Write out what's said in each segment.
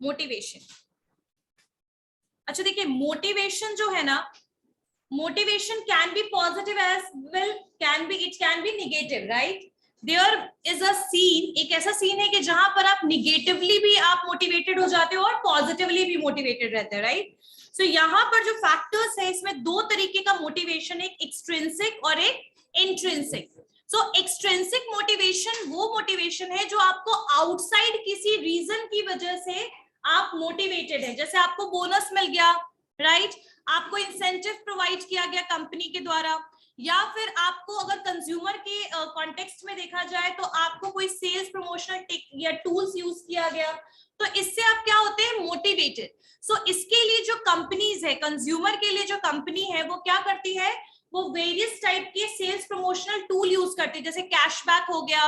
Motivation. अच्छा देखिए, motivation जो है ना, motivation can be positive as well, it can be negative, right? There is a scene, एक ऐसा सीन है कि जहां पर आप निगेटिवली भी आप मोटिवेटेड हो जाते हो और पॉजिटिवली भी मोटिवेटेड रहते हैं, राइट? सो यहाँ पर जो फैक्टर्स है, इसमें दो तरीके का मोटिवेशन, एक एक्सट्रिंसिक और एक इंट्रिंसिक। सो एक्सट्रिंसिक मोटिवेशन वो मोटिवेशन है जो आपको आउटसाइड किसी रीजन की वजह से आप मोटिवेटेड है, जैसे आपको बोनस मिल गया, राइट? आपको इंसेंटिव प्रोवाइड किया गया कंपनी के द्वारा, या फिर आपको अगर कंज्यूमर के कॉन्टेक्स्ट में देखा जाए तो आपको कोई सेल्स प्रमोशनल टेक या टूल्स यूज किया गया, तो इससे आप क्या होते हैं? मोटिवेटेड। सो इसके लिए जो कंपनीज है, कंज्यूमर के लिए जो कंपनी है, वो क्या करती है? वो वेरियस टाइप के सेल्स प्रमोशनल टूल यूज करती है, जैसे कैशबैक हो गया,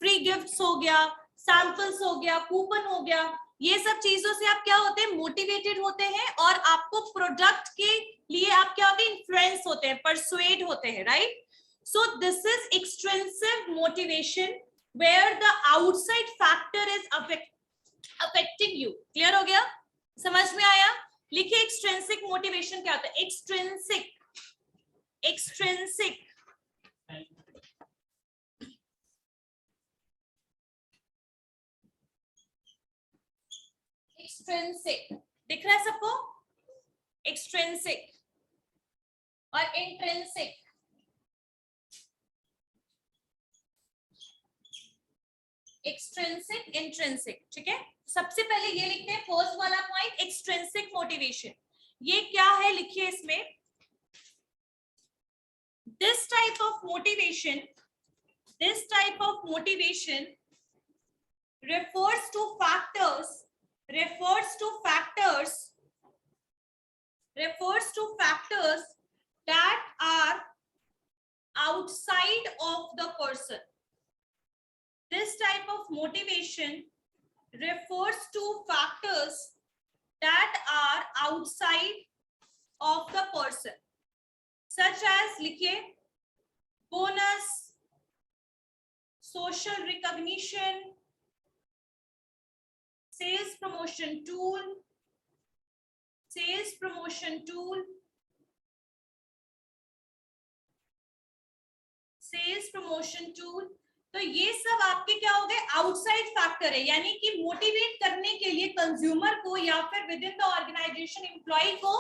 फ्री गिफ्ट्स हो गया, सैंपल्स हो गया, कूपन हो गया। ये सब चीजों से आप क्या होते हैं? मोटिवेटेड होते हैं, और आपको प्रोडक्ट के लिए आप क्या होते हैं? इन्फ्लुएंस होते हैं, परसुएड होते हैं, right? So this is extrinsic motivation where the outside factor is affecting you. Clear हो गया? समझ में आया? लिखिए एक्सट्रिंसिक मोटिवेशन क्या होता है। एक्सट्रिंसिक, एक्सट्रिंसिक एक्सट्रिंसिक दिख रहा है सबको? एक्सट्रिंसिक और इंट्रिंसिक। एक्सट्रिंसिक, इंट्रिंसिक, ठीक है? सबसे पहले ये लिखते हैं फर्स्ट वाला पॉइंट, एक्सट्रिंसिक मोटिवेशन। ये क्या है? लिखिए इसमें, this type of motivation refers to factors that are outside of the person. This type of motivation refers to factors that are outside of the person, such as लिखिए bonus, social recognition, sales promotion tool, तो ये सब आपके क्या हो गए? Outside factor है, यानी कि मोटिवेट करने के लिए कंज्यूमर को या फिर within the organization employee को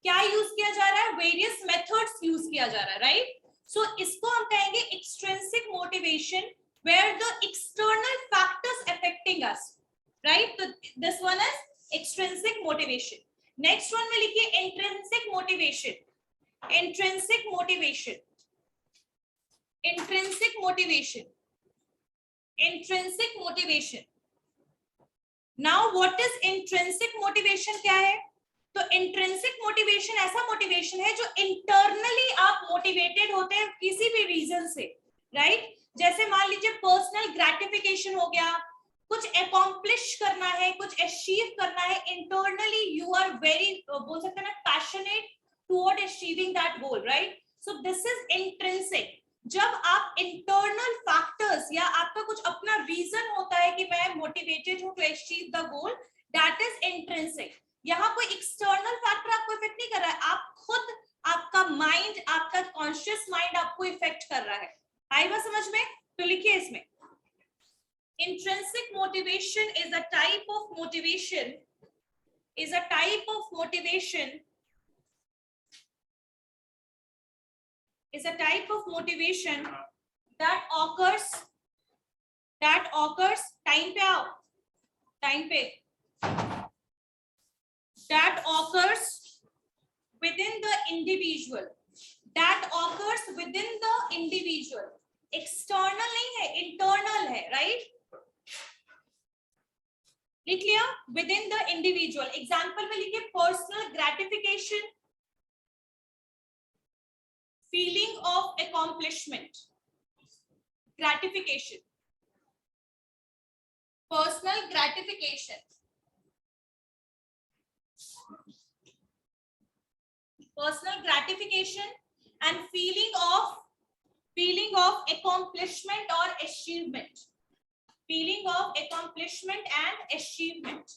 क्या यूज किया जा रहा है? वेरियस मेथड्स यूज किया जा रहा है, राइट? सो इसको हम कहेंगे extrinsic motivation where the external factors affecting us, right? तो this one is extrinsic motivation. Next one में लिखिए intrinsic motivation. intrinsic motivation now what is intrinsic motivation? क्या है? तो intrinsic motivation ऐसा मोटिवेशन है जो इंटरनली आप मोटिवेटेड होते हैं किसी भी रीजन से, राइट? जैसे मान लीजिए पर्सनल ग्रेटिफिकेशन हो गया, कुछ अकॉम्प्लिश करना है, कुछ अचीव करना है, इंटरनली यू आर वेरी, बोल सकते हैं ना, passionate toward achieving that goal, right? So this is intrinsic. जब आप इंटरनल फैक्टर्स या आपका कुछ अपना रीजन होता है कि मैं मोटिवेटेड हूं to achieve the goal, that is intrinsic. यहाँ कोई एक्सटर्नल फैक्टर आपको इफेक्ट नहीं कर रहा है, आप खुद, आपका माइंड, आपका कॉन्शियस माइंड आपको इफेक्ट कर रहा है। आई बात समझ में? तो लिखिए इसमें, intrinsic motivation is a type of motivation that occurs time पे आओ, time पे, that occurs within the individual, external नहीं है, internal है, right? लिख लिया? within the individual। एग्जाम्पल में लिखिए personal gratification, feeling of accomplishment, gratification, personal gratification, and feeling of accomplishment or achievement,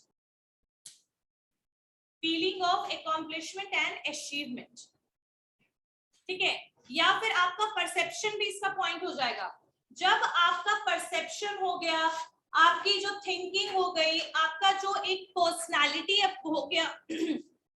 feeling of accomplishment and achievement, ठीक है। या फिर आपका परसेप्शन भी इसका पॉइंट हो जाएगा। जब आपका परसेप्शन हो गया, आपकी जो थिंकिंग हो गई, आपका जो एक पर्सनालिटी हो गया,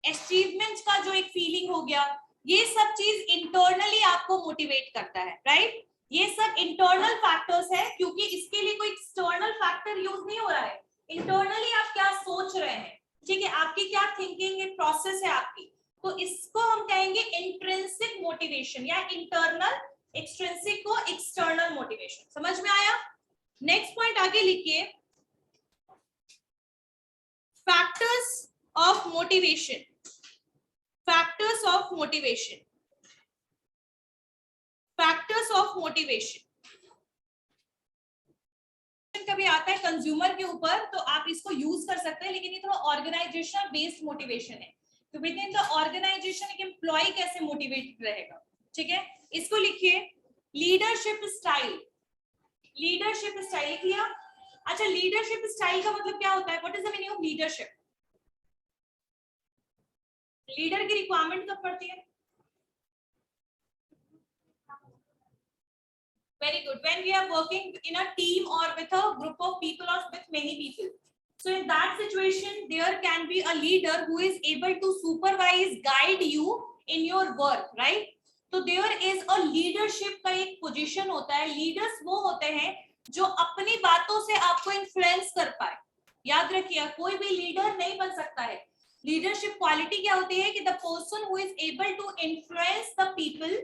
अचीवमेंट का जो एक फीलिंग हो गया, ये सब चीज इंटरनली आपको मोटिवेट करता है, राइट। ये सब इंटरनल फैक्टर्स है, क्योंकि इसके लिए कोई एक्सटर्नल फैक्टर यूज नहीं हो रहा है। इंटरनली आप क्या सोच रहे हैं, ठीक है, आपकी क्या थिंकिंग प्रोसेस है आपकी, तो इसको हम कहेंगे इंट्रिंसिक मोटिवेशन या इंटरनल, एक्सट्रिंसिक को एक्सटर्नल मोटिवेशन। समझ में आया? नेक्स्ट पॉइंट आगे लिखिए, factors of motivation. Factors of motivation, factors of motivation कभी आता है कंज्यूमर के ऊपर, तो आप इसको यूज कर सकते हैं, लेकिन ये थोड़ा ऑर्गेनाइजेशनल बेस्ड मोटिवेशन है। तो विद इन द ऑर्गेनाइजेशन एक एम्प्लॉय कैसे मोटिवेटेड रहेगा, ठीक है। इसको लिखिए लीडरशिप स्टाइल। लीडरशिप स्टाइल किया। अच्छा, लीडरशिप स्टाइल का मतलब क्या होता है? What is the meaning of leadership? Leader की रिक्वायरमेंट कब पड़ती है? Very good. When we are working in a team or with a group of people or with many people. So in that situation, there can be a leader who is able to supervise, guide you in your work, right? तो there is a leadership का एक position होता है। Leaders वो होते हैं जो अपनी बातों से आपको influence कर पाए। याद रखिए, कोई भी leader नहीं बन सकता है। Leadership quality क्या होती है कि the person who is able to influence the people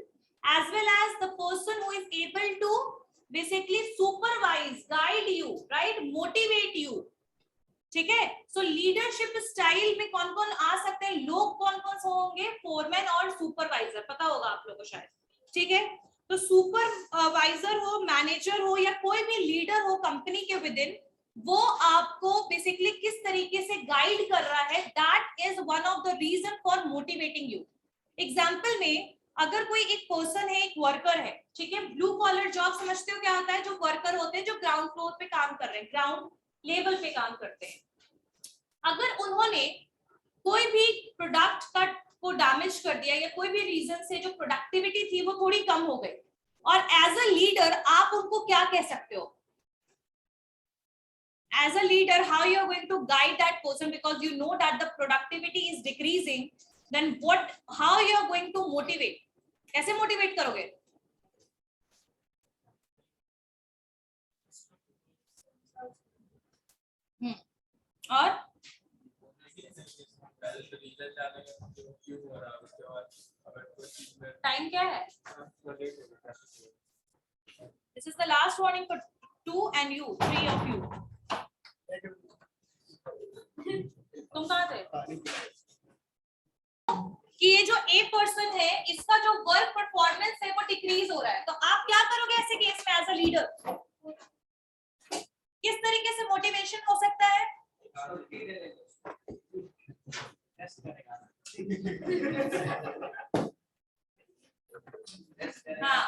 as well as the person who is able to basically supervise, guide you, right, motivate you, ठीक है। सो लीडरशिप स्टाइल में कौन कौन आ सकते हैं, लोग कौन कौन से होंगे? फोरमैन और सुपरवाइजर, पता होगा आप लोगों को शायद, ठीक है। तो सुपरवाइजर हो, मैनेजर हो, या कोई भी लीडर हो कंपनी के विद इन, वो आपको बेसिकली किस तरीके से गाइड कर रहा है, that is one of the reason for motivating you. Example में अगर कोई एक पर्सन है, एक वर्कर है, ठीक है, ब्लू कॉलर जॉब समझते हो क्या होता है? जो वर्कर होते हैं जो ग्राउंड फ्लोर पे काम कर रहे हैं, ग्राउंड लेवल पे काम करते हैं। अगर उन्होंने कोई भी प्रोडक्ट का को डैमेज कर दिया या कोई भी रीजन से जो प्रोडक्टिविटी थी वो थोड़ी कम हो गई, और एज अ लीडर आप उनको क्या कह सकते हो? As a leader, how you are going to guide that person, because you know that the productivity is decreasing, then how you are going to motivate? कैसे मोटिवेट करोगे? और टाइम क्या है? This is the last warning for 2 and you, 3 of you. तुम कहाँ थे? कि ये जो ए पर्सन है, इसका जो वर्क परफॉर्मेंस है वो डिक्रीज हो रहा है, तो आप क्या करोगे ऐसे केस में एज अ लीडर? किस तरीके से मोटिवेशन हो सकता है? हाँ,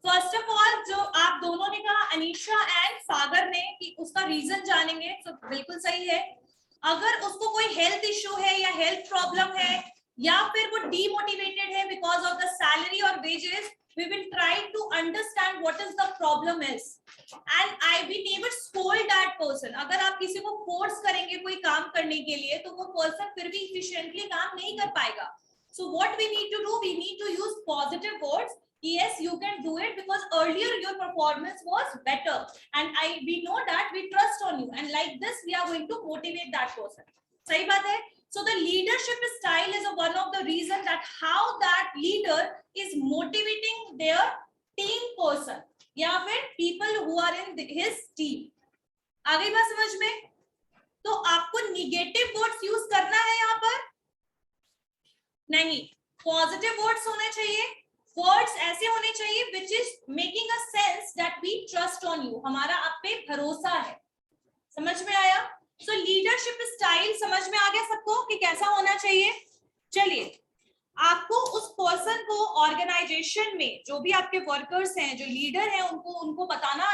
फर्स्ट ऑफ ऑल जो आप दोनों ने कहा, अनीशा एंड सागर ने, कि उसका रीजन जानेंगे, तो बिल्कुल सही है। अगर उसको कोई हेल्थ इश्यू है या हेल्थ प्रॉब्लम है, या फिर वो डीमोटिवेटेड है बिकॉज ऑफ द सैलरी और wages, we will try to understand what is the problem is, and we never scold that person. अगर आप किसी को फोर्स करेंगे कोई काम करने के लिए, तो वो पर्सन फिर भी efficiently काम नहीं कर पाएगा। So what we need to do, we need to use positive words. Yes, you can do it because earlier your performance was better, and we know that we trust on you, and like this we are going to motivate that person. सही बात है। So the leadership style is one of the reason that how that leader is motivating their team person या फिर people who are in his team. आ गई बात समझ में? तो आपको निगेटिव वर्ड्स यूज करना है यहाँ पर नहीं, पॉजिटिव वर्ड्स होने चाहिए। वर्ड्स ऐसे होने चाहिए which is making a sense that we trust on you, हमारा आप पे भरोसा है। समझ में आया? So लीडरशिप स्टाइल समझ में आ गया सबको कि कैसा होना चाहिए? चलिए, आपको उस पर्सन को ऑर्गेनाइजेशन में जो भी आपके वर्कर्स हैं, जो लीडर हैं, उनको बताना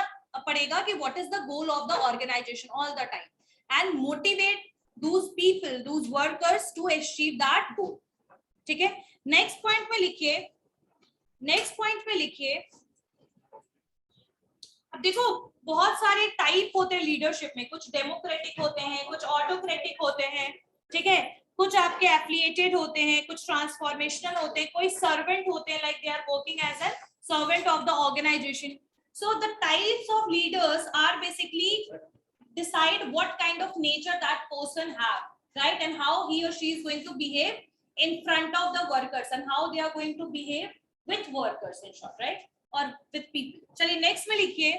पड़ेगा कि what is the goal of the organization all the time, and motivate those people, those workers to achieve that goal. ठीक है, नेक्स्ट पॉइंट में लिखिए, नेक्स्ट पॉइंट में लिखिए, अब देखो बहुत सारे टाइप होते हैं लीडरशिप में, कुछ डेमोक्रेटिक होते हैं, कुछ ऑटोक्रेटिक होते हैं, ठीक है, कुछ आपके एफिलिएटेड होते हैं, कुछ ट्रांसफॉर्मेशनल होते हैं, कोई सर्वेंट होते हैं, like they are working as a servant of the organization. So the types of leaders are basically decide what kind of nature that person have, right, and how he or she is going to behave in front of the workers and how they are going to behave with workers in short, right, or with people. चलिए next में लिखिए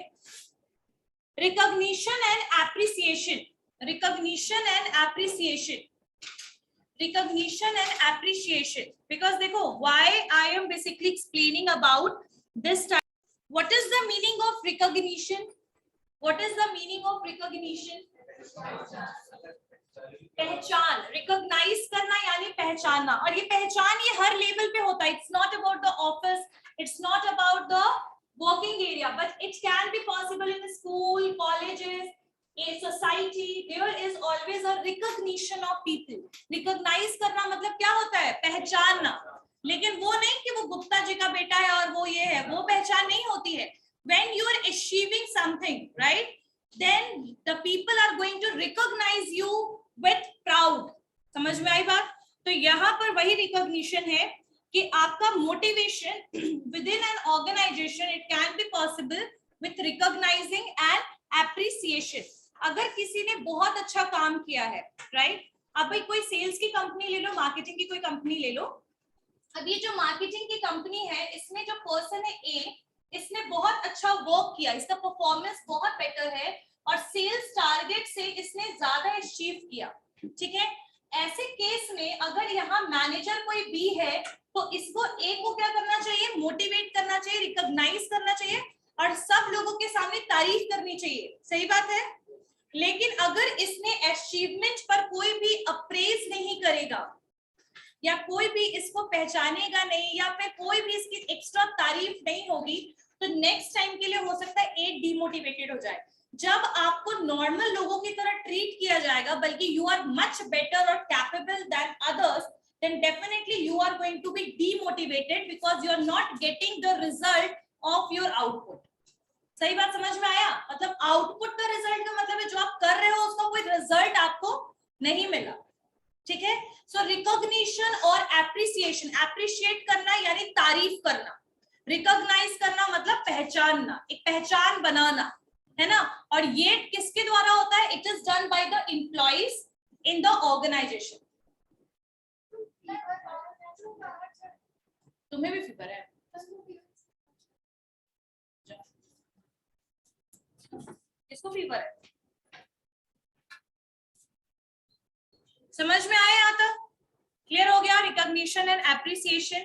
recognition and appreciation, recognition and appreciation, recognition and appreciation. Because देखो why I am basically explaining about this type. What is the meaning of recognition? What is the meaning of recognition? पहचान, recognize करना यानी पहचानना, और ये पहचान ये हर level पे होता है. It's not about the office, it's not about the working area, but it can be possible in the school, colleges, a society. There is always a recognition of people. Recognize करना मतलब क्या होता है? पहचानना. लेकिन वो नहीं कि वो गुप्ता जी का बेटा है और वो ये है, वो पहचान नहीं होती है. When you are achieving something, right, then the people are going to recognize you with proud. समझ में आई बात? तो यहाँ पर वही रिकॉग्निशन है कि आपका motivation within an organization, it can be possible with recognizing and appreciation. अगर किसी ने बहुत अच्छा काम किया है, राइट, अब भाई कोई सेल्स की कंपनी ले लो, मार्केटिंग की कोई कंपनी ले लो. अब ये जो मार्केटिंग की कंपनी है, इसमें जो पर्सन है ए, इसने बहुत अच्छा वर्क किया, इसका परफॉर्मेंस बहुत बेटर है और सेल्स टारगेट से इसने ज्यादा अचीव किया, ठीक है. ऐसे केस में अगर यहाँ मैनेजर कोई बी है तो इसको ए को क्या करना चाहिए? मोटिवेट करना चाहिए, रिकॉग्नाइज करना चाहिए और सब लोगों के सामने तारीफ करनी चाहिए. सही बात है. लेकिन अगर इसने अचीवमेंट पर कोई भी अप्रेज नहीं करेगा या कोई भी इसको पहचानेगा नहीं या फिर कोई भी इसकी एक्स्ट्रा तारीफ नहीं होगी, तो नेक्स्ट टाइम के लिए हो सकता है ए डीमोटिवेटेड हो जाए. जब आपको नॉर्मल लोगों की तरह ट्रीट किया जाएगा, बल्कि यू आर मच बेटर और capable than others, then definitely you are going to be demotivated because you are not getting the result of your output. सही बात समझ में आया? मतलब आउटपुट का रिजल्ट का मतलब है जो आप कर रहे हो उसका कोई रिजल्ट आपको नहीं मिला, ठीक है. सो रिकॉग्निशन और एप्रिसिएशन, एप्रिशिएट करना यानी तारीफ करना, रिकॉग्नाइज करना मतलब पहचानना, एक पहचान बनाना, है ना. और ये किसके द्वारा होता है? It is done by the employees in the organization. तुम्हें भी फिक्र है? किसको फीवर है? समझ में आया यहाँ तक? क्लियर हो गया? Recognition and appreciation.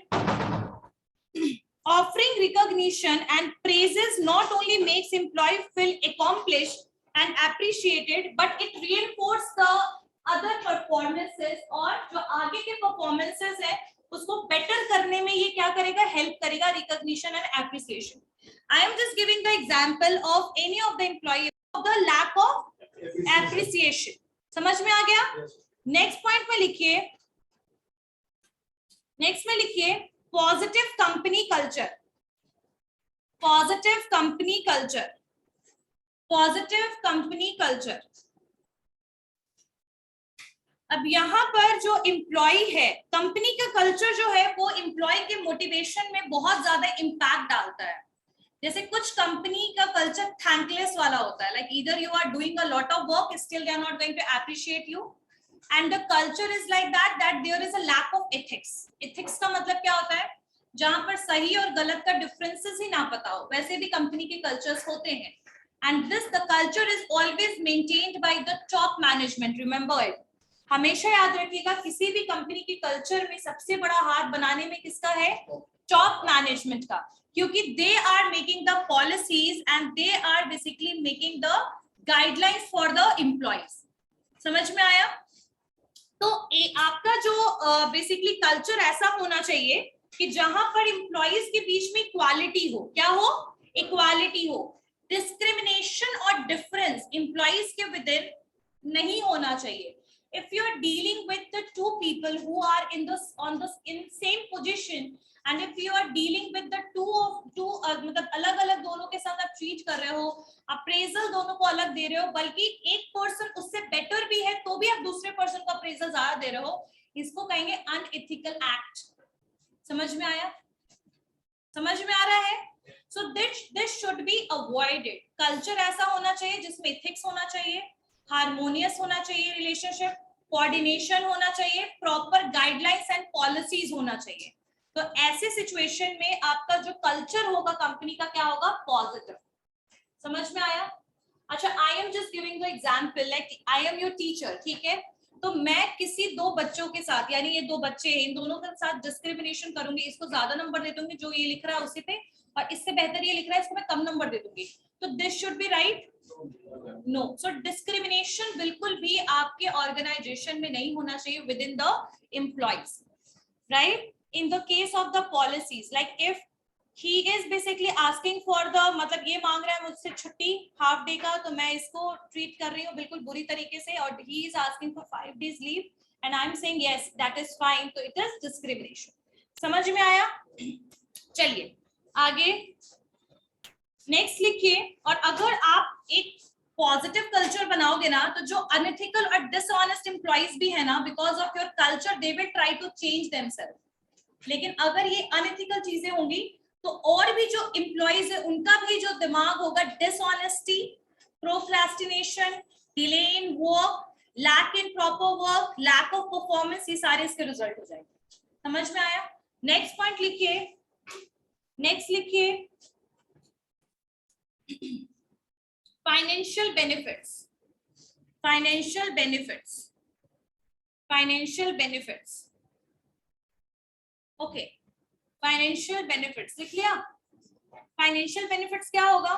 Offering recognition and praises not only makes employee feel accomplished and appreciated, but it reinforces the other performances. और जो आगे के performances है उसको better करने में ये क्या करेगा? Help करेगा. Recognition and appreciation. I am just giving the example of any of the employee of the lack of appreciation. समझ में आ गया? नेक्स्ट पॉइंट में लिखिए, नेक्स्ट में लिखिए positive company culture, positive company culture, positive company culture. अब यहाँ पर जो एम्प्लॉय है, कंपनी का कल्चर जो है वो एम्प्लॉय के मोटिवेशन में बहुत ज्यादा इम्पैक्ट डालता है. जैसे कुछ कंपनी का कल्चर थैंकलेस वाला होता है, like either you are doing a lot of work, still they are not going to appreciate you, and the culture is like that there is a lack of ethics. ethics का मतलब क्या होता है? जहां पर सही और गलत का डिफरेंसेस ही ना पता हो. वैसे भी कंपनी के कल्चर्स होते हैं. and this the culture is always maintained by the top management. remember it. हमेशा याद रखिएगा किसी भी कंपनी के कल्चर में सबसे बड़ा हाथ बनाने में किसका है? टॉप मैनेजमेंट का, क्योंकि they are making the policies and they are basically making the guidelines for the employees. समझ में आया? तो आपका जो बेसिकली कल्चर ऐसा होना चाहिए कि जहां पर एम्प्लॉइज के बीच में इक्वालिटी हो. क्या हो? इक्वालिटी हो. डिस्क्रिमिनेशन और डिफरेंस एम्प्लॉइज के विद इन नहीं होना चाहिए. if you are dealing with the two people who are in same position, and if you are dealing with the मतलब अलग अलग दोनों के साथ आप ट्रीट कर रहे हो, अप्रेजल दोनों को अलग दे रहे हो, बल्कि एक पर्सन उससे बेटर भी है तो भी आप दूसरे पर्सन को अप्रेजल ज्यादा दे रहे हो, इसको कहेंगे अनएथिकल एक्ट। समझ में आया? समझ में आ रहा है? So this should be avoided. Culture ऐसा होना चाहिए जिसमें एथिक्स होना चाहिए, हार्मोनियस होना चाहिए रिलेशनशिप, कोऑर्डिनेशन होना चाहिए, प्रॉपर गाइडलाइंस एंड पॉलिसीज होना चाहिए। तो ऐसे सिचुएशन में आपका जो कल्चर होगा कंपनी का क्या होगा? पॉजिटिव। समझ में आया? अच्छा, I am just giving the example, like I am your teacher, ठीक है? तो मैं किसी दो बच्चों के साथ, यानी ये दो बच्चे हैं, इन दोनों के साथ डिस्क्रिमिनेशन करूंगी, इसको ज्यादा नंबर दे दूंगी जो ये लिख रहा है उसी पे, और इससे बेहतर ये लिख रहा है इसको मैं कम नंबर दे दूंगी। तो this should be right? No. So discrimination बिल्कुल भी आपके ऑर्गेनाइजेशन में नहीं होना चाहिए within the employees, right? In the case of the policies, like if he is basically asking for the, मतलब ये मांग रहा है मुझसे छुट्टी हाफ डे का, तो मैं इसको ट्रीट कर रही हूँ बिल्कुल बुरी तरीके से, और he is asking for 5 days leave and I am saying yes that is fine, तो it is discrimination। समझ में आया? चलिए आगे नेक्स्ट लिखिए। और अगर आप एक पॉजिटिव कल्चर बनाओगे ना, तो जो अनएथिकल और डिसऑनेस्ट एम्प्लॉइज भी है ना, because of your culture they will try to change themselves. लेकिन अगर ये अनएथिकल चीजें होंगी तो और भी जो एम्प्लॉइज है उनका भी जो दिमाग होगा, dishonesty, procrastination, delay in work, lack in proper work, lack of performance, ये सारे इसके रिजल्ट हो जाएंगे। समझ में आया? नेक्स्ट पॉइंट लिखिए, नेक्स्ट लिखिए, financial benefits, financial benefits, financial benefits. Okay, financial benefits लिख लिया? फाइनेंशियल बेनिफिट्स क्या होगा?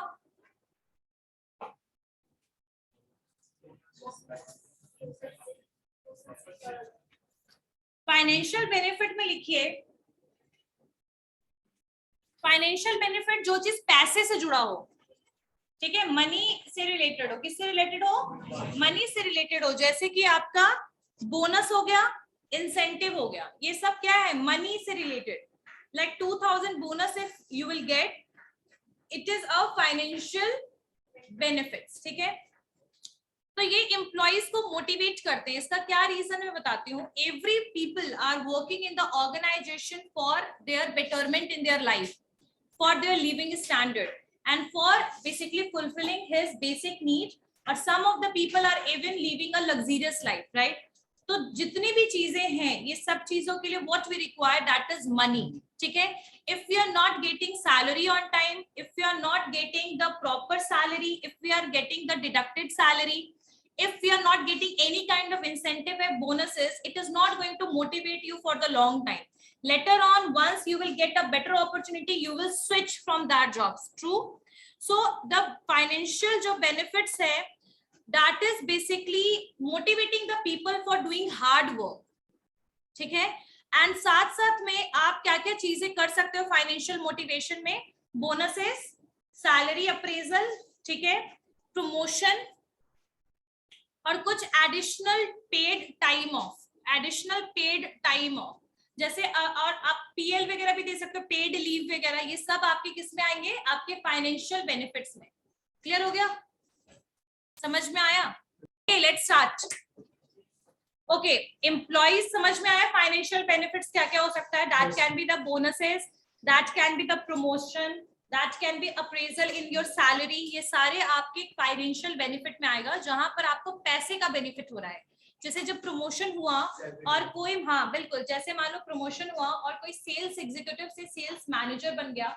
फाइनेंशियल बेनिफिट में लिखिए, फाइनेंशियल बेनिफिट जो चीज पैसे से जुड़ा हो, ठीक है, मनी से रिलेटेड हो। किससे रिलेटेड हो? मनी से रिलेटेड हो। जैसे कि आपका बोनस हो गया, इंसेंटिव हो गया, ये सब क्या है? मनी से related. Like 2000 bonus if you will get, it is a financial benefits, ठीक है? तो ये एम्प्लॉइज को मोटिवेट करते हैं। इसका क्या रीजन मैं बताती हूँ। Every people are working in the organisation for their betterment in their life, for their living standard and for basically fulfilling his basic need, और some of the people are even living a luxurious life, right? तो जितनी भी चीजें हैं, ये सब चीजों के लिए what we require, that is money, ठीक है? If we are not getting salary on time, if we are not getting the proper salary, if we are getting the deducted salary, if we are not getting any kind of incentive or bonuses, it is not going to motivate you for the long time. Later on, once you will get a better opportunity, you will switch from that jobs. True? So the financial जो benefits है, that is basically motivating the people for doing hard work, ठीक है? And साथ साथ में आप क्या क्या चीजें कर सकते हो फाइनेंशियल मोटिवेशन में? बोनसेस, सैलरी अप्रेजल, ठीक है, प्रमोशन, और कुछ additional paid time of, additional paid time of, जैसे और आप पीएल वगैरह भी दे सकते हो, पेड लीव वगैरह, ये सब आपके किस में आएंगे? आपके फाइनेंशियल बेनिफिट्स में। क्लियर हो गया? समझ में आया? Let's start. ओके, एम्प्लॉइज समझ में आया? फाइनेंशियल बेनिफिट्स क्या क्या हो सकता है? That can be the bonuses, that can be the promotion, that can be appraisal in your salary. ये सारे आपके फाइनेंशियल बेनिफिट में आएगा, जहां पर आपको पैसे का बेनिफिट हो रहा है। जैसे जब प्रमोशन हुआ और कोई, हाँ बिल्कुल, जैसे मान लो प्रमोशन हुआ और कोई सेल्स एग्जीक्यूटिव से सेल्स मैनेजर बन गया,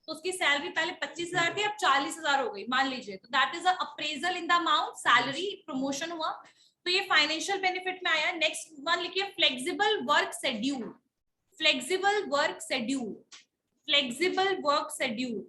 तो उसकी सैलरी पहले 25,000 थी, अब 40,000 हो गई मान लीजिए, तो that is appraisal in the amount, salary, promotion हुआ, तो ये फाइनेंशियल बेनिफिट में आया। नेक्स्ट वन लिखिए, flexible work schedule, flexible work schedule, flexible work schedule,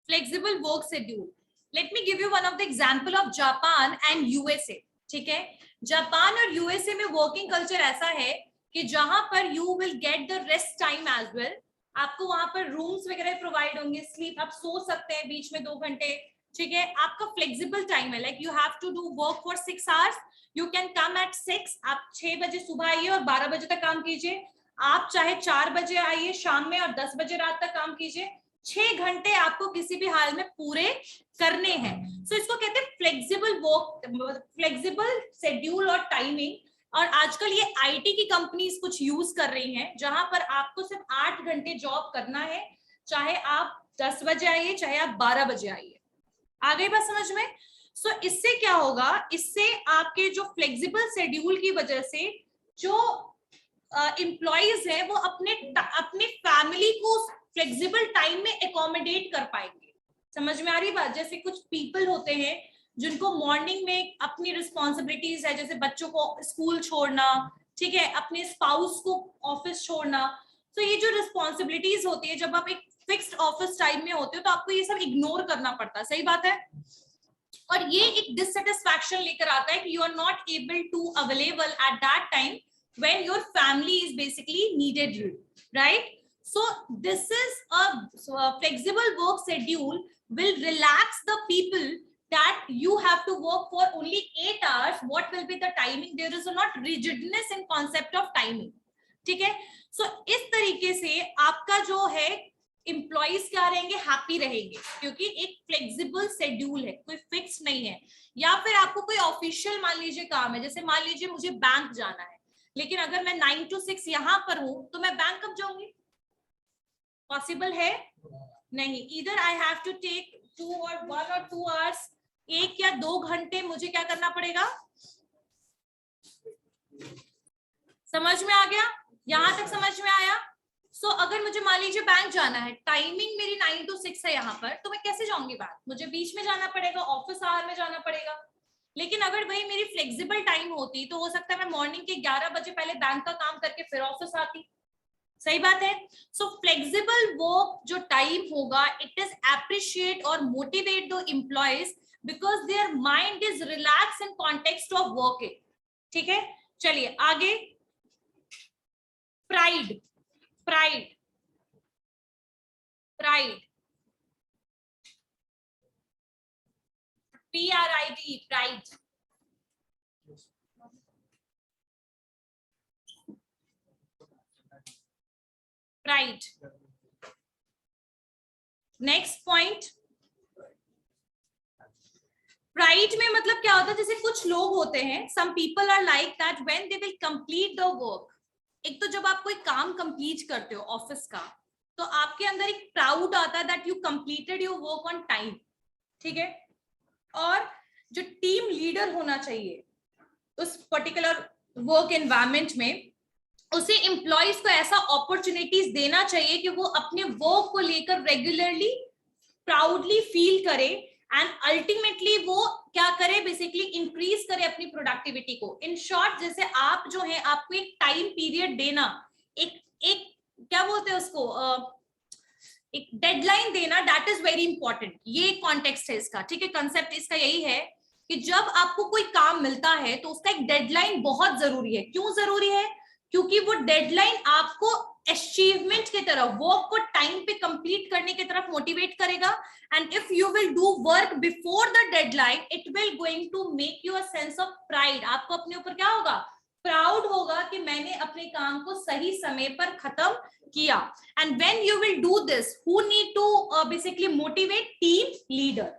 flexible work schedule. Let me give you one of the example of Japan and USA, ठीक है? Japan और USA में वर्किंग कल्चर ऐसा है कि जहां पर you will get the rest time as well, आपको वहां पर रूम्स वगैरह प्रोवाइड होंगे, स्लीप, आप सो सकते हैं बीच में 2 घंटे, ठीक है? आपका फ्लेक्सिबल टाइम है, like you have to do work for 6 hours, you can come at 6, आप 6 बजे सुबह आइए और 12 बजे तक काम कीजिए। आप चाहे 4 बजे आइए शाम में और 10 बजे रात तक काम कीजिए। 6 घंटे आपको किसी भी हाल में पूरे करने हैं। सो इसको कहते हैं फ्लेक्सिबल वर्क, फ्लेक्सिबल शेड्यूल और टाइमिंग। और आजकल ये आईटी की कंपनीज कुछ यूज कर रही हैं, जहां पर आपको सिर्फ 8 घंटे जॉब करना है, चाहे आप 10 बजे आइए चाहे आप 12 बजे आइए। आ गई बात समझ में? सो इससे क्या होगा, इससे आपके जो फ्लेक्सिबल शेड्यूल की वजह से जो एम्प्लॉइज है वो अपने फैमिली को फ्लेक्सिबल टाइम में एकोमोडेट कर पाएंगे। समझ में आ रही बात? जैसे कुछ पीपल होते हैं जिनको मॉर्निंग में अपनी रिस्पॉन्सिबिलिटीज है, जैसे बच्चों को स्कूल छोड़ना, ठीक है, अपने स्पाउस को ऑफिस छोड़ना। तो ये जो रिस्पॉन्सिबिलिटीज होती है, जब आप एक फिक्स्ड ऑफिस टाइम में होते हो तो आपको ये सब इग्नोर करना पड़ता है। सही बात है? और ये एक डिससेटिस्फैक्शन लेकर आता है कि you are not able to available at that time when your family is basically needed you, right? So this is a flexible work schedule will relax the people that you have to work for only 8 hours. What will be the timing? There is not rigidness in concept of timing. ठीक है? So इस तरीके से आपका जो है employees क्या रहेंगे, हैप्पी रहेंगे, क्योंकि एक फ्लेक्सिबल शेड्यूल है, कोई फिक्स नहीं है। या फिर आपको कोई ऑफिशियल मान लीजिए काम है, जैसे मान लीजिए मुझे बैंक जाना है, लेकिन अगर मैं 9 to 6 यहां पर हूं तो मैं बैंक कब जाऊंगी? पॉसिबल है नहीं। इधर I have to take 1 or 2 hours, 1 या 2 घंटे मुझे क्या करना पड़ेगा। समझ में आ गया? यहां तक समझ में आया? सो अगर मुझे मान लीजिए बैंक जाना है, टाइमिंग मेरी 9 to 6 है यहाँ पर, तो मैं कैसे जाऊंगी बैंक? मुझे बीच में जाना पड़ेगा, ऑफिस आवर में जाना पड़ेगा। लेकिन अगर वही मेरी फ्लेक्सिबल टाइम होती तो हो सकता है मैं मॉर्निंग के 11 बजे पहले बैंक का काम करके फिर ऑफिस आती। सही बात है? सो फ्लेक्सिबल वर्क जो टाइम होगा, इट इज एप्रिशिएट और motivate the employees because their mind is relax in context of working. ठीक है, चलिए आगे। Pride, pride, pride, PRID, pride. Pride. Next point, pride में मतलब क्या होता है, जैसे कुछ लोग होते हैं, some people are like that when they will complete the work. एक तो जब आप कोई काम कंप्लीट करते हो ऑफिस का, तो आपके अंदर एक प्राउड आता है that you completed your work on time. ठीक है? और जो टीम लीडर होना चाहिए उस पर्टिकुलर वर्क एनवायरमेंट में, उसे एम्प्लॉइज को ऐसा अपॉर्चुनिटीज देना चाहिए कि वो अपने वर्क को लेकर रेगुलरली प्राउडली फील करे एंड अल्टीमेटली वो क्या करे, बेसिकली इंक्रीज करे अपनी प्रोडक्टिविटी को। इन शॉर्ट, जैसे आप जो है आपको एक टाइम पीरियड देना, एक क्या बोलते हैं उसको, एक डेडलाइन देना, दैट इज वेरी इंपॉर्टेंट। ये कॉन्टेक्स्ट है इसका। ठीक है, कंसेप्ट इसका यही है कि जब आपको कोई काम मिलता है तो उसका एक डेडलाइन बहुत जरूरी है। क्यों जरूरी है? क्योंकि वो डेडलाइन आपको अचीवमेंट की तरफ, वर्क को टाइम पे कंप्लीट करने की तरफ मोटिवेट करेगा। And if you will do work before the deadline, it will going to make you a sense of pride. आपको अपने ऊपर क्या होगा, प्राउड होगा कि मैंने अपने काम को सही समय पर खत्म किया। And when you will do this, who need to basically motivate? Team leader.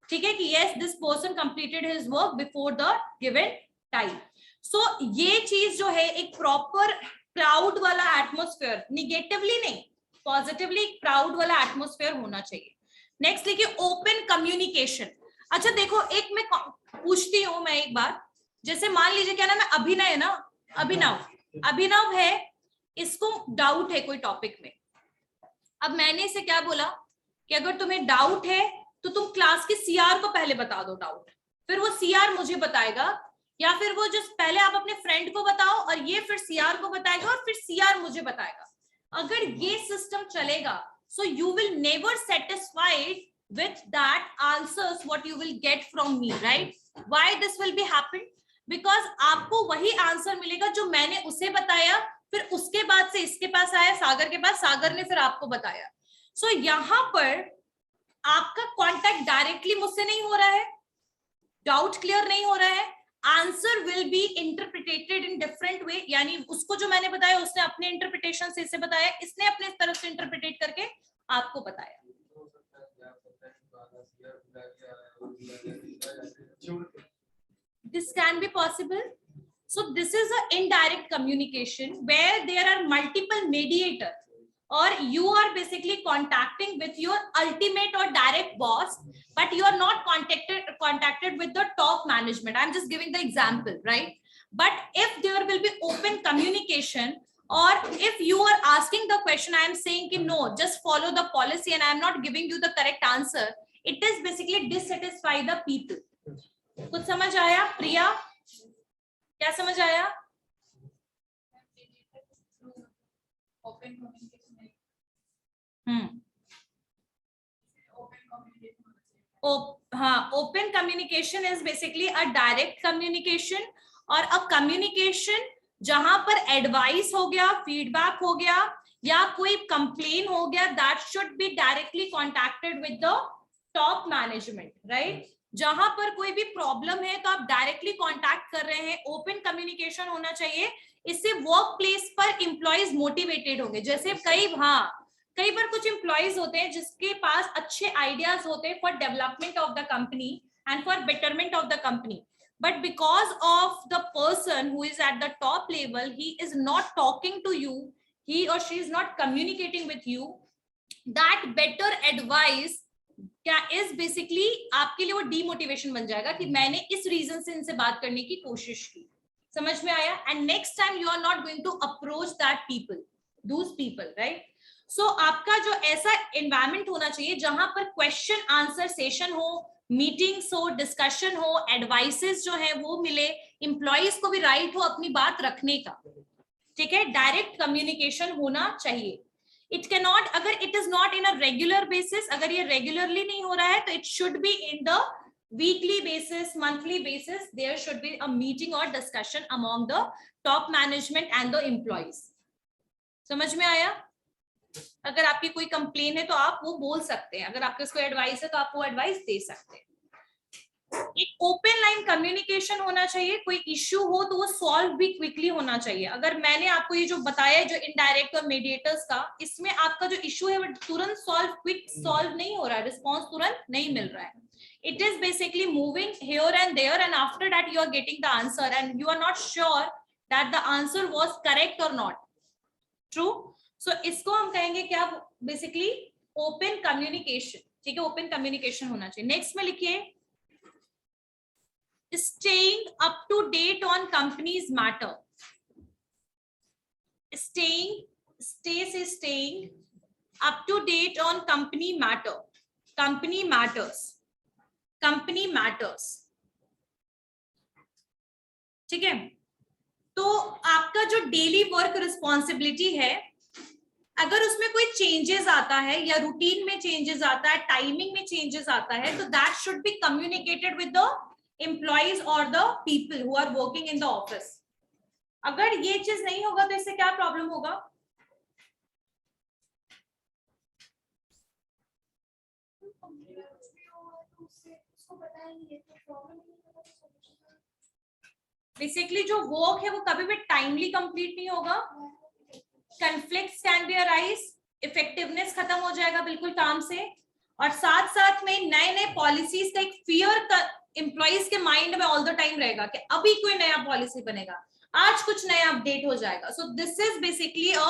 ठीक है, कि yes this person completed his work before the given time. So ये चीज जो है, एक प्रॉपर प्राउड वाला एटमोस्फेयर, निगेटिवली नहीं पॉजिटिवली प्राउड वाला एटमोस्फेयर होना चाहिए। नेक्स्ट देखिए, ओपन कम्युनिकेशन। अच्छा देखो, एक मैं पूछती हूं मैं एक बार, जैसे मान लीजिए क्या नाम है, अभिनय है ना, अभिनव है, इसको डाउट है कोई टॉपिक में। अब मैंने इसे क्या बोला कि अगर तुम्हें डाउट है तो तुम क्लास के सीआर को पहले बता दो डाउट, फिर वो सीआर मुझे बताएगा, या फिर वो जो पहले आप अपने फ्रेंड को बताओ और ये फिर सीआर को बताएगा और फिर सीआर मुझे बताएगा। अगर ये सिस्टम चलेगा, so you will never satisfied with that answers what you will get from me, right? Why this will be happen? Because आपको वही आंसर मिलेगा जो मैंने उसे बताया, फिर उसके बाद से इसके पास आया, सागर के पास, सागर ने फिर आपको बताया। सो यहाँ पर आपका कांटेक्ट डायरेक्टली मुझसे नहीं हो रहा है, डाउट क्लियर नहीं हो रहा है, answer will be interpreted in different way, यानी उसको जो मैंने बताया उसने अपने इंटरप्रिटेशन से इसे बताया, इसने अपने तरफ से इंटरप्रिटेट करके आपको बताया. This can be possible. So this is an indirect communication where there are multiple mediators, or you are basically contacting with your ultimate or direct boss, but you are not contacted with the top management. I'm just giving the example, right? But if there will be open communication, or if you are asking the question, I am saying ki no, just follow the policy, and I am not giving you the correct answer, it is basically dissatisfy the people. कुछ समझ आया प्रिया? क्या समझ आया? हाँ, open communication is basically a direct communication, और a communication जहां पर एडवाइस हो गया, फीडबैक हो गया, या कोई कंप्लेन हो गया, that should be directly contacted with the top management, right? जहां पर कोई भी प्रॉब्लम है तो आप डायरेक्टली कांटेक्ट कर रहे हैं, ओपन कम्युनिकेशन होना चाहिए. इससे वर्क प्लेस पर एम्प्लॉइज मोटिवेटेड होंगे. जैसे कई बार कुछ एम्प्लॉइज होते हैं जिसके पास अच्छे आइडियाज होते हैं for development of the company and for betterment of the company, but because of the person who is at the top level, he is not talking to you, he or she is not communicating with you, that better advice क्या is basically आपके लिए वो demotivation बन जाएगा कि मैंने इस reason से इनसे बात करने की कोशिश की. समझ में आया? And next time you are not going to approach that people, those people, right? So आपका जो ऐसा एनवायरमेंट होना चाहिए जहां पर क्वेश्चन आंसर सेशन हो, मीटिंग्स हो, डिस्कशन हो, एडवाइसेस जो है वो मिले, एम्प्लॉइज को भी राइट हो अपनी बात रखने का. ठीक है, डायरेक्ट कम्युनिकेशन होना चाहिए. इट कैन नॉट, अगर it is not in a regular basis, अगर ये रेगुलरली नहीं हो रहा है तो it should be in the weekly basis, monthly basis, there should be a meeting और discussion among the top management and the employees. समझ में आया? अगर आपकी कोई कंप्लेन है तो आप वो बोल सकते हैं, अगर आपके कोई एडवाइस है तो आप वो एडवाइस दे सकते हैं. एक ओपन लाइन कम्युनिकेशन होना चाहिए. कोई इश्यू हो तो वो सॉल्व भी क्विकली होना चाहिए. अगर मैंने आपको ये जो बताया जो इनडायरेक्ट और मीडिएटर्स का, इसमें आपका जो इश्यू है वो तुरंत क्विक सॉल्व नहीं हो रहा है, रिस्पॉन्स तुरंत नहीं मिल रहा है. It is basically moving here and there, and after that you are getting the answer and you are not sure that the answer was correct or not. True? So इसको हम कहेंगे क्या? Basically open communication. ठीक है, open communication होना चाहिए. Next में लिखिए staying up to date on company's matter. Staying up to date on company matter. Company matters. ठीक है, तो आपका जो डेली वर्क रिस्पॉन्सिबिलिटी है, अगर उसमें कोई चेंजेस आता है या रूटीन में चेंजेस आता है, टाइमिंग में चेंजेस आता है, तो that should be communicated with the employees और the people who are working in the office. अगर ये चीज नहीं होगा तो इससे क्या प्रॉब्लम होगा? बेसिकली जो वर्क है वो कभी भी टाइमली कंप्लीट नहीं होगा. Conflicts can be arise, effectiveness खत्म हो जाएगा बिल्कुल काम से, और साथ साथ में नए नए पॉलिसीज का एक फियर एम्प्लॉइज के माइंड में ऑल द टाइम रहेगा कि अभी कोई नया पॉलिसी बनेगा, आज कुछ नया अपडेट हो जाएगा. So this is basically a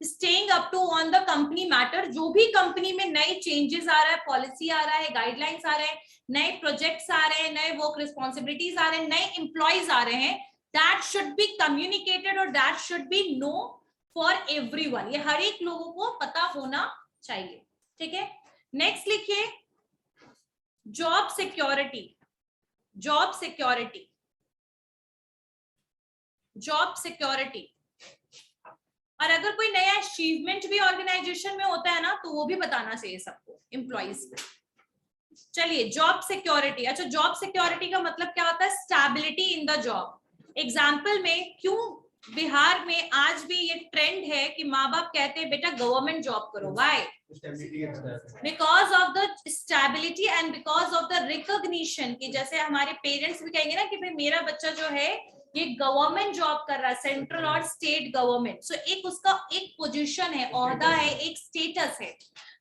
staying up to on the company matter. जो भी कंपनी में नए चेंजेस आ रहा है, पॉलिसी आ रहा है, गाइडलाइंस आ रहे हैं, नए प्रोजेक्ट्स आ रहे हैं, नए वर्क रिस्पॉन्सिबिलिटीज आ रहे हैं, नए एम्प्लॉइज आ रहे हैं, दैट शुड बी कम्युनिकेटेड और that should be know for everyone. ये हर एक लोगों को पता होना चाहिए. ठीक है, नेक्स्ट लिखिए job security. Job security, job security. और अगर कोई नया अचीवमेंट भी ऑर्गेनाइजेशन में होता है ना, तो वो भी बताना चाहिए सबको, एम्प्लॉइज को. चलिए, जॉब सिक्योरिटी. अच्छा, जॉब सिक्योरिटी का मतलब क्या होता है? Stability in the job. Example में क्यों बिहार में आज भी ये ट्रेंड है कि माँ बाप कहते हैं बेटा गवर्नमेंट जॉब करो। Why? Because of the stability and because of the recognition की, जैसे हमारे पेरेंट्स भी कहेंगे ना कि भाई मेरा बच्चा जो है ये गवर्नमेंट जॉब कर रहा है, सेंट्रल और स्टेट गवर्नमेंट, सो एक उसका एक पोजीशन है, ओहदा है, एक स्टेटस है।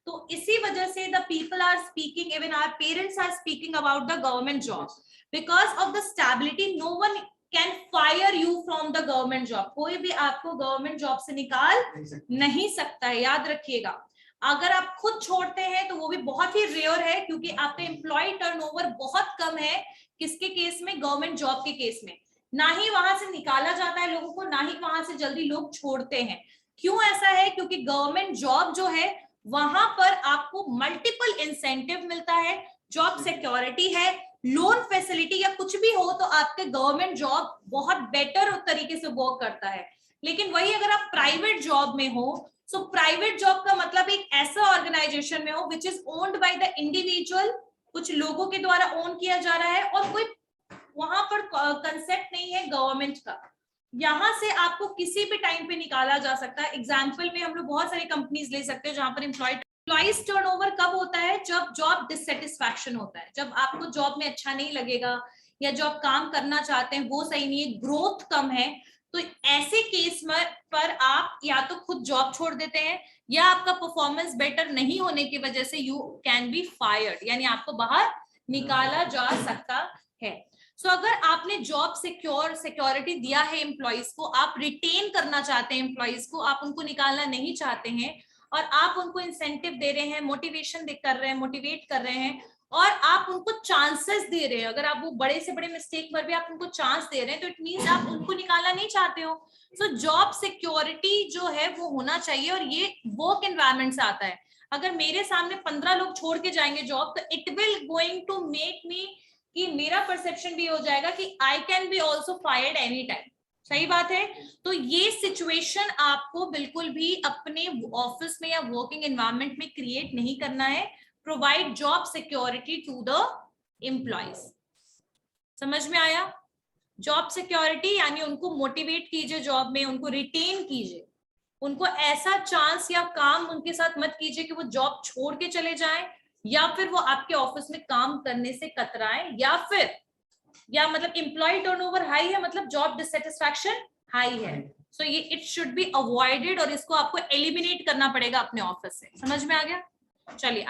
तो इसी वजह से the people are speaking, even our parents are speaking about the government job because of the stability. No one can fire you from the government job, कोई भी आपको गवर्नमेंट जॉब से निकाल नहीं सकता है, याद रखिएगा। अगर आप खुद छोड़ते हैं तो वो भी बहुत ही रेयर है, क्योंकि आपका एम्प्लॉय टर्नओवर बहुत कम है। किसके केस में? गवर्नमेंट जॉब के केस में। ना ही वहां से निकाला जाता है लोगों को, ना ही वहां से जल्दी लोग छोड़ते हैं। क्यों ऐसा है? क्योंकि गवर्नमेंट जॉब जो है वहां पर आपको मल्टीपल इंसेंटिव मिलता है, जॉब सिक्योरिटी है, लोन फैसिलिटी या कुछ भी हो तो आपके गवर्नमेंट जॉब बहुत बेटर तरीके से वर्क करता है। लेकिन वही अगर आप प्राइवेट जॉब में हो, सो प्राइवेट जॉब का मतलब एक ऐसा ऑर्गेनाइजेशन में हो which is owned by the individual, कुछ लोगों के द्वारा ओन किया जा रहा है, और कोई वहां पर कंसेप्ट नहीं है गवर्नमेंट का। यहां से आपको किसी भी टाइम पे निकाला जा सकता है। एग्जाम्पल में हम लोग बहुत सारी कंपनीज ले सकते हैं जहां पर एम्प्लॉइज टर्नओवर कब होता है? जब जॉब डिससेटिस्फैक्शन होता है, जब आपको जॉब में अच्छा नहीं लगेगा या जो आप काम करना चाहते हैं वो सही नहीं है, ग्रोथ कम है, तो ऐसे केस में पर आप या तो खुद जॉब छोड़ देते हैं या आपका परफॉर्मेंस बेटर नहीं होने की वजह से यू कैन बी फायर्ड, यानी आपको बाहर निकाला जा सकता है। सो अगर आपने जॉब सिक्योरिटी दिया है एम्प्लॉइज को, आप रिटेन करना चाहते हैं एम्प्लॉइज को, आप उनको निकालना नहीं चाहते हैं, और आप उनको इंसेंटिव दे रहे हैं, मोटिवेशन कर रहे हैं, मोटिवेट कर रहे हैं, और आप उनको चांसेस दे रहे हैं, अगर आप वो बड़े से बड़े मिस्टेक पर भी आप उनको चांस दे रहे हैं, तो इट मींस आप उनको निकालना नहीं चाहते हो। सो जॉब सिक्योरिटी जो है वो होना चाहिए, और ये वर्क एनवायरनमेंट से आता है। अगर मेरे सामने 15 लोग छोड़ के जाएंगे जॉब, तो it will going to make me कि मेरा परसेप्शन भी हो जाएगा कि I can be also fired any time. सही बात है। तो ये सिचुएशन आपको बिल्कुल भी अपने ऑफिस में या वर्किंग एनवायरनमेंट में क्रिएट नहीं करना है। Provide job security to the employees. समझ में आया? जॉब सिक्योरिटी यानी उनको मोटिवेट कीजिए जॉब में, उनको रिटेन कीजिए, उनको ऐसा चांस या काम उनके साथ मत कीजिए कि वो जॉब छोड़ के चले जाएं, या फिर वो आपके ऑफिस में काम करने से कतराएं, या मतलब एम्प्लॉय टर्नओवर हाई है मतलब जॉब डिससेटिस्फैक्शन हाई है। सो ये इट शुड बी अवॉइडेड, और इसको आपको एलिमिनेट करना पड़ेगा अपने ऑफिस से। समझ में आ गया? चलिए।